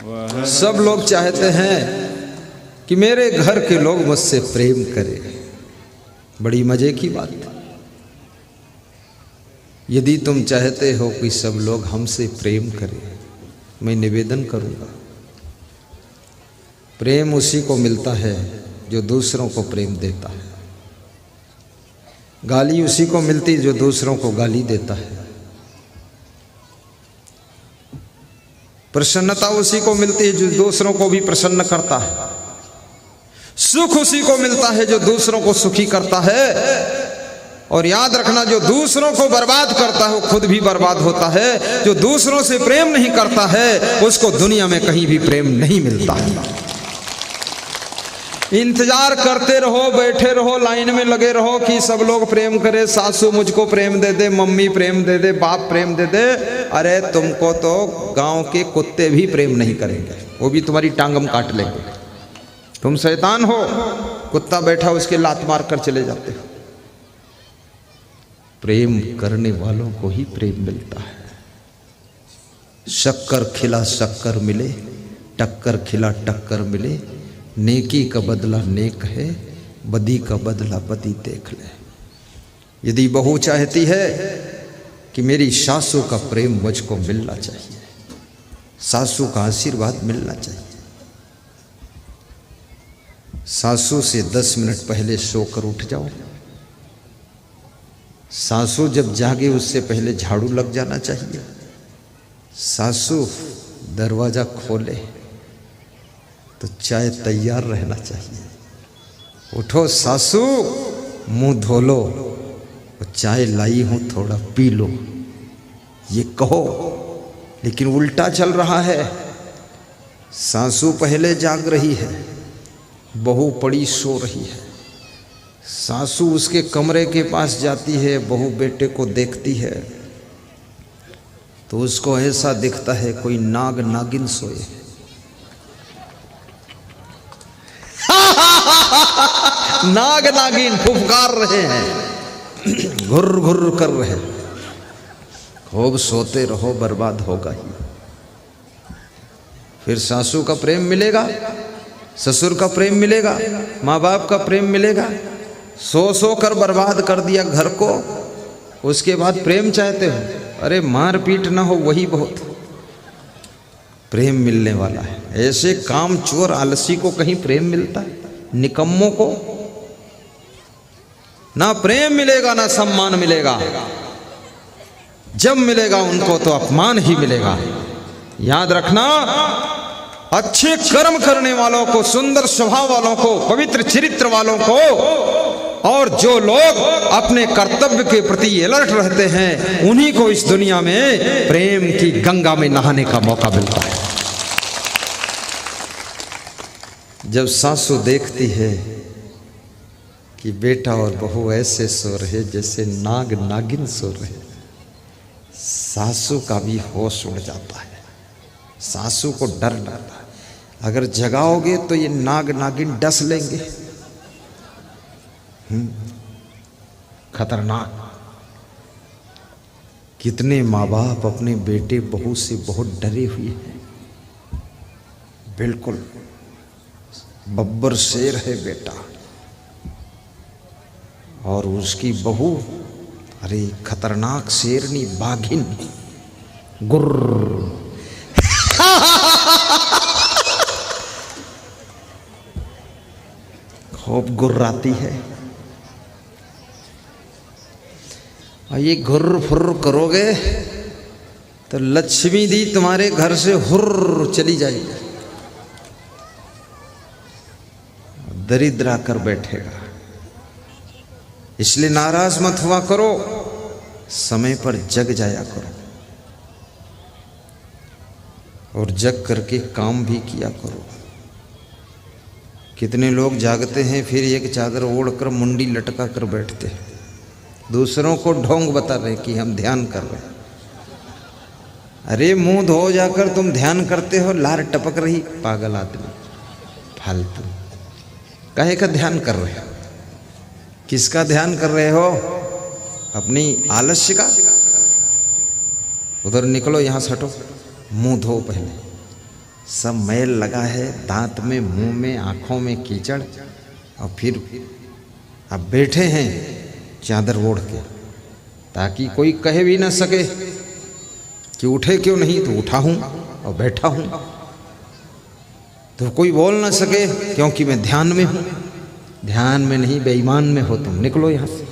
सब लोग चाहते हैं कि मेरे घर के लोग मुझसे प्रेम करें। बड़ी मजे की बात है। यदि तुम चाहते हो कि सब लोग हमसे प्रेम करें, मैं निवेदन करूंगा, प्रेम उसी को मिलता है जो दूसरों को प्रेम देता है। गाली उसी को मिलती जो दूसरों को गाली देता है। प्रसन्नता उसी को मिलती है जो दूसरों को भी प्रसन्न करता है। सुख उसी को मिलता है जो दूसरों को सुखी करता है। और याद रखना, जो दूसरों को बर्बाद करता है वो खुद भी बर्बाद होता है। जो दूसरों से प्रेम नहीं करता है उसको दुनिया में कहीं भी प्रेम नहीं मिलता है। इंतजार करते रहो, बैठे रहो, लाइन में लगे रहो कि सब लोग प्रेम करें, सासू मुझको प्रेम दे दे, मम्मी प्रेम दे दे, बाप प्रेम दे दे। अरे तुमको तो गांव के कुत्ते भी प्रेम नहीं करेंगे, वो भी तुम्हारी टांगम काट लेंगे। तुम शैतान हो, कुत्ता बैठा उसके लात मार कर चले जाते हो। प्रेम करने वालों को ही प्रेम मिलता है। शक्कर खिला शक्कर मिले, टक्कर खिला टक्कर मिले, नेकी का बदला नेक है, बदी का बदला बदी देख ले। यदि बहू चाहती है कि मेरी सासू का प्रेम मुझको मिलना चाहिए, सासू का आशीर्वाद मिलना चाहिए, सासू से 10 मिनट पहले सोकर उठ जाओ। सासू जब जागे उससे पहले झाड़ू लग जाना चाहिए। सासू दरवाजा खोले तो चाय तैयार रहना चाहिए। उठो सासू, मुंह धो लो, चाय लाई हूं थोड़ा पी लो, ये कहो। लेकिन उल्टा चल रहा है। सासू पहले जाग रही है, बहू पड़ी सो रही है। सासू उसके कमरे के पास जाती है, बहू बेटे को देखती है तो उसको ऐसा दिखता है कोई नाग नागिन सोए। नाग नागिन फुफकार रहे हैं, घुर घुर कर रहे हैं। खूब सोते रहो, बर्बाद होगा ही। फिर सासू का प्रेम मिलेगा, ससुर का प्रेम मिलेगा, माँ बाप का प्रेम मिलेगा। सो सो कर बर्बाद कर दिया घर को, उसके बाद प्रेम चाहते हो। अरे मार पीट ना हो वही बहुत प्रेम मिलने वाला है। ऐसे काम चोर आलसी को कहीं प्रेम मिलता है? निकम्मों को ना प्रेम मिलेगा ना सम्मान मिलेगा। जब मिलेगा उनको तो अपमान ही मिलेगा। याद रखना, अच्छे कर्म करने वालों को, सुंदर स्वभाव वालों को, पवित्र चरित्र वालों को, और जो लोग अपने कर्तव्य के प्रति अलर्ट रहते हैं, उन्हीं को इस दुनिया में प्रेम की गंगा में नहाने का मौका मिलता है। जब सासू देखती है कि बेटा और बहू ऐसे सो रहे जैसे नाग नागिन सो रहे, सासू का भी होश उड़ जाता है। सासू को डर लगता है, अगर जगाओगे तो ये नाग नागिन डस लेंगे। खतरनाक। कितने माँ बाप अपने बेटे बहू से बहुत डरे हुए हैं। बिल्कुल बब्बर शेर है बेटा, और उसकी बहू अरे खतरनाक शेरनी बाघिन, गुर्र। खूब गुर्राती है। और ये घुर्र फुर्र करोगे तो लक्ष्मी दी तुम्हारे घर से हुर्र चली जाएगी, दरिद्र आकर बैठेगा। इसलिए नाराज मत हुआ करो, समय पर जग जाया करो, और जग करके काम भी किया करो। कितने लोग जागते हैं फिर एक चादर ओढ़कर मुंडी लटका कर बैठते हैं, दूसरों को ढोंग बता रहे कि हम ध्यान कर रहे हैं। अरे मुंह धो जाकर तुम ध्यान करते हो, लार टपक रही, पागल आदमी, फालतू। काहे का ध्यान कर रहे हो? किसका ध्यान कर रहे हो? अपनी आलस्य का? उधर निकलो, यहां से हटो, मुंह धो पहले। सब मैल लगा है, दांत में, मुंह में, आंखों में कीचड़, और फिर अब बैठे हैं चादर ओढ़ के, ताकि कोई कहे भी ना सके कि उठे क्यों नहीं, तो उठा हूं और बैठा हूं, तो कोई बोल ना सके क्योंकि मैं ध्यान में हूं। ध्यान में नहीं, बेईमान में हो तुम, निकलो यहां से।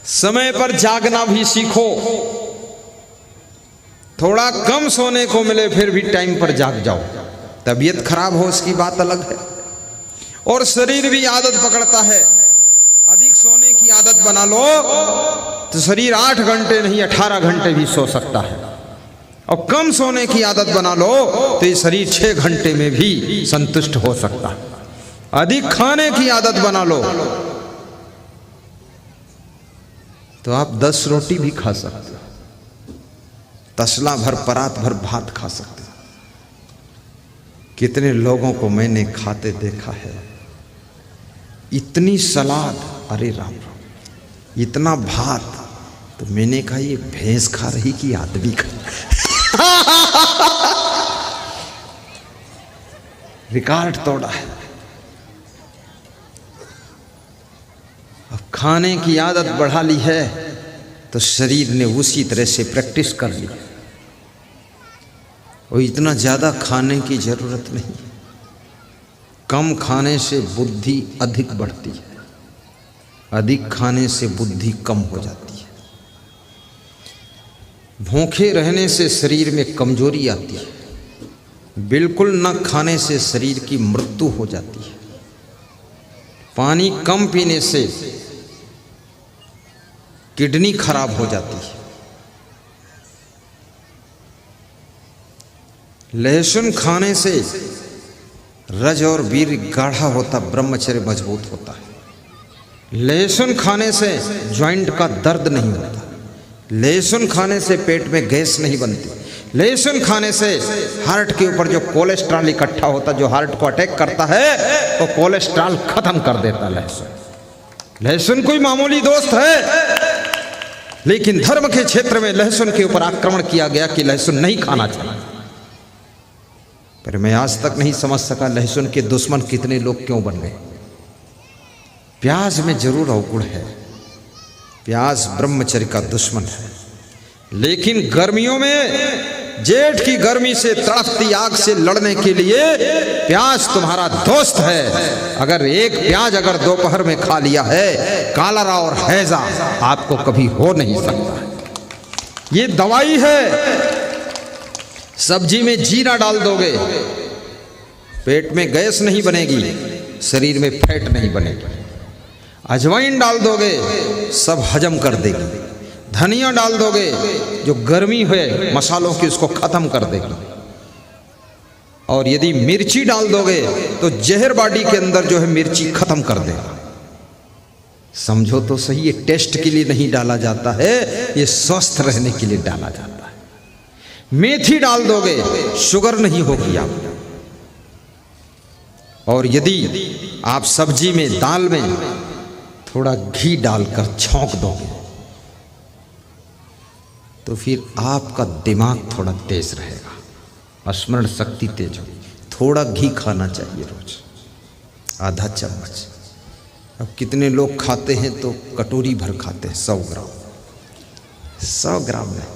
समय पर जागना भी सीखो। थोड़ा कम सोने को मिले फिर भी टाइम पर जाग जाओ। तबीयत खराब हो उसकी बात अलग है, और शरीर भी आदत पकड़ता है। अधिक सोने की आदत बना लो तो शरीर 8 घंटे नहीं 18 घंटे भी सो सकता है, और कम सोने की आदत बना लो तो ये शरीर 6 घंटे में भी संतुष्ट हो सकता है। अधिक खाने की आदत बना लो तो आप 10 रोटी भी खा सकते हो, तसला भर परात भर भात खा सकते हो। कितने लोगों को मैंने खाते देखा है, इतनी सलाद, अरे राम राम, इतना भात, तो मैंने कहा ये भैंस खा रही कि आदमी खा रिकॉर्ड तोड़ा है। अब खाने की आदत बढ़ा ली है तो शरीर ने उसी तरह से प्रैक्टिस कर ली, और इतना ज़्यादा खाने की जरूरत नहीं। कम खाने से बुद्धि अधिक बढ़ती है, अधिक खाने से बुद्धि कम हो जाती है। भूखे रहने से शरीर में कमजोरी आती है, बिल्कुल न खाने से शरीर की मृत्यु हो जाती है। पानी कम पीने से किडनी खराब हो जाती है। लहसुन खाने से रज और वीर गाढ़ा होता, ब्रह्मचर्य मजबूत होता है। लहसुन खाने से जॉइंट का दर्द नहीं होता। लहसुन खाने से पेट में गैस नहीं बनती। लहसुन खाने से हार्ट के ऊपर जो कोलेस्ट्रॉल इकट्ठा होता, जो हार्ट को अटैक करता है, वो कोलेस्ट्रॉल खत्म कर देता लहसुन। लहसुन कोई मामूली दोस्त है, लेकिन धर्म के क्षेत्र में लहसुन के ऊपर आक्रमण किया गया कि लहसुन नहीं खाना चाहिए। पर मैं आज तक नहीं समझ सका लहसुन के दुश्मन कितने लोग क्यों बन गए। प्याज में जरूर अवगुण है, प्याज ब्रह्मचर्य का दुश्मन है, लेकिन गर्मियों में जेठ की गर्मी से तड़पती आग से लड़ने के लिए प्याज तुम्हारा दोस्त है। अगर एक प्याज अगर दोपहर में खा लिया है, कालरा और हैजा आपको कभी हो नहीं सकता। ये दवाई है। सब्जी में जीरा डाल दोगे, पेट में गैस नहीं बनेगी, शरीर में फैट नहीं बनेगी। अजवाइन डाल दोगे, सब हजम कर देगी। धनिया डाल दोगे, जो गर्मी है मसालों की उसको खत्म कर देगी। और यदि मिर्ची डाल दोगे तो जहर बॉडी के अंदर जो है मिर्ची खत्म कर देगा। समझो तो सही, ये टेस्ट के लिए नहीं डाला जाता है, ये स्वस्थ रहने के लिए डाला जाता है। मेथी डाल दोगे, शुगर नहीं होगी आप। और यदि आप सब्जी में, दाल में थोड़ा घी डालकर छौंक दोगे तो फिर आपका दिमाग थोड़ा तेज रहेगा, स्मरण शक्ति तेज होगी। थोड़ा घी खाना चाहिए रोज, आधा चम्मच। अब कितने लोग खाते हैं तो कटोरी भर खाते हैं, 100 ग्राम। 100 ग्राम में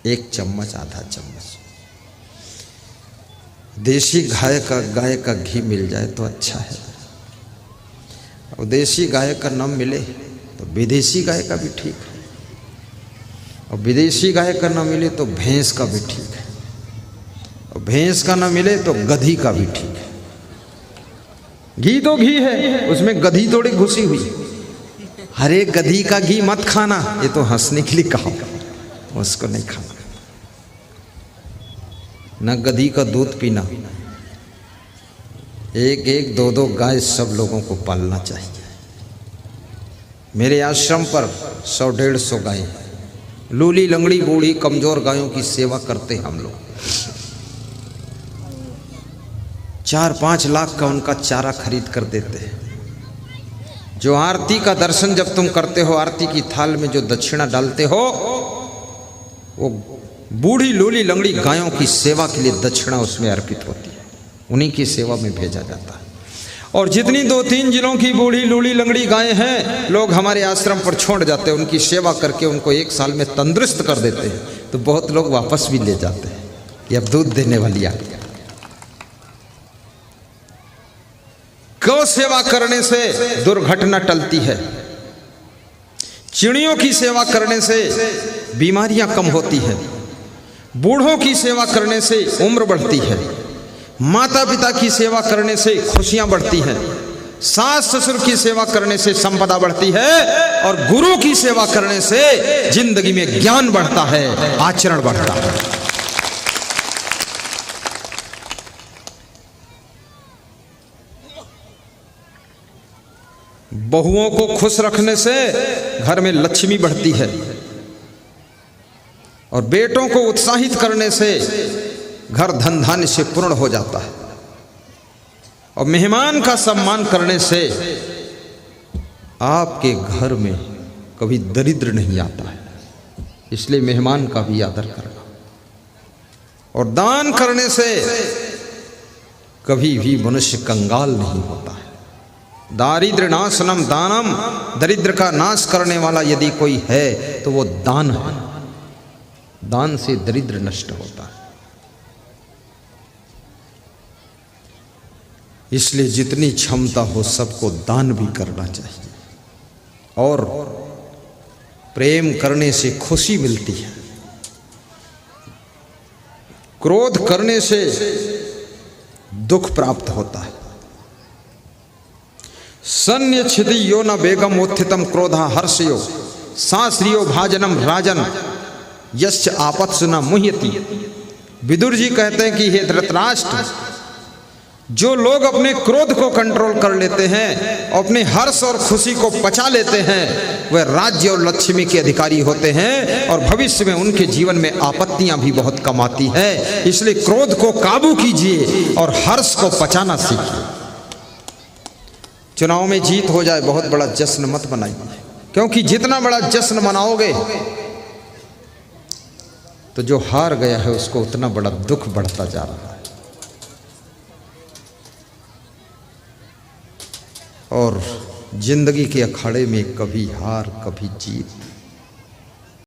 1 चम्मच, आधा चम्मच। देसी गाय का घी मिल जाए तो अच्छा है, और देसी गाय का न मिले तो विदेशी गाय का भी ठीक है, और विदेशी गाय का न मिले तो भैंस का भी ठीक है, और भैंस का न मिले तो गधी का भी ठीक है। घी तो घी है, उसमें गधी थोड़ी घुसी हुई। अरे गधी का घी मत खाना, ये तो हंसने के लिए कहा, उसको नहीं खाना। न गधी का दूध पीना। 1-1, 2-2 गाय सब लोगों को पालना चाहिए। मेरे आश्रम पर 100-150 गाय, लूली लंगड़ी बूढ़ी कमजोर गायों की सेवा करते हम लोग। 4-5 लाख का उनका चारा खरीद कर देते हैं। जो आरती का दर्शन जब तुम करते हो, आरती की थाल में जो दक्षिणा डालते हो, वो बूढ़ी लूली लंगड़ी गायों की सेवा के लिए दक्षिणा उसमें अर्पित होती है, उन्हीं की सेवा में भेजा जाता है। और जितनी 2-3 जिलों की बूढ़ी लूली लंगड़ी गायें हैं, लोग हमारे आश्रम पर छोड़ जाते हैं, उनकी सेवा करके उनको 1 साल में तंदुरुस्त कर देते हैं। तो बहुत लोग वापस भी ले जाते हैं कि अब दूध देने वाली आ गई। गौ सेवा करने से दुर्घटना टलती है, चिड़ियों की सेवा करने से बीमारियां कम होती है, बूढ़ों की सेवा करने से उम्र बढ़ती है, माता पिता की सेवा करने से खुशियां बढ़ती हैं, सास ससुर की सेवा करने से संपदा बढ़ती है, और गुरु की सेवा करने से जिंदगी में ज्ञान बढ़ता है, आचरण बढ़ता है। बहुओं को खुश रखने से घर में लक्ष्मी बढ़ती है, और बेटों को उत्साहित करने से घर धन धान्य से पूर्ण हो जाता है, और मेहमान का सम्मान करने से आपके घर में कभी दरिद्र नहीं आता है। इसलिए मेहमान का भी आदर करना, और दान करने से कभी भी मनुष्य कंगाल नहीं होता है। दारिद्र नाशनम दानम, दरिद्र का नाश करने वाला यदि कोई है तो वो दान है। दान से दरिद्र नष्ट होता है। इसलिए जितनी क्षमता हो सबको दान भी करना चाहिए, और प्रेम करने से खुशी मिलती है, क्रोध करने से दुख प्राप्त होता है। सन्य छिदि यो न बेगम उत्थितम क्रोधा हर्षयो साश्रियो भाजनम राजन यश्च आपत्सु न मुह्यति। विदुर जी कहते हैं कि हे धृतराष्ट्र, जो लोग अपने क्रोध को कंट्रोल कर लेते हैं, अपने हर्ष और खुशी को पचा लेते हैं, वह राज्य और लक्ष्मी के अधिकारी होते हैं, और भविष्य में उनके जीवन में आपत्तियां भी बहुत कम आती है। इसलिए क्रोध को काबू कीजिए और हर्ष को पचाना सीखिए। चुनाव में जीत हो जाए, बहुत बड़ा जश्न मत मनाइए, क्योंकि जितना बड़ा जश्न मनाओगे तो जो हार गया है उसको उतना बड़ा दुख बढ़ता जा रहा है। और जिंदगी के अखाड़े में कभी हार कभी जीत,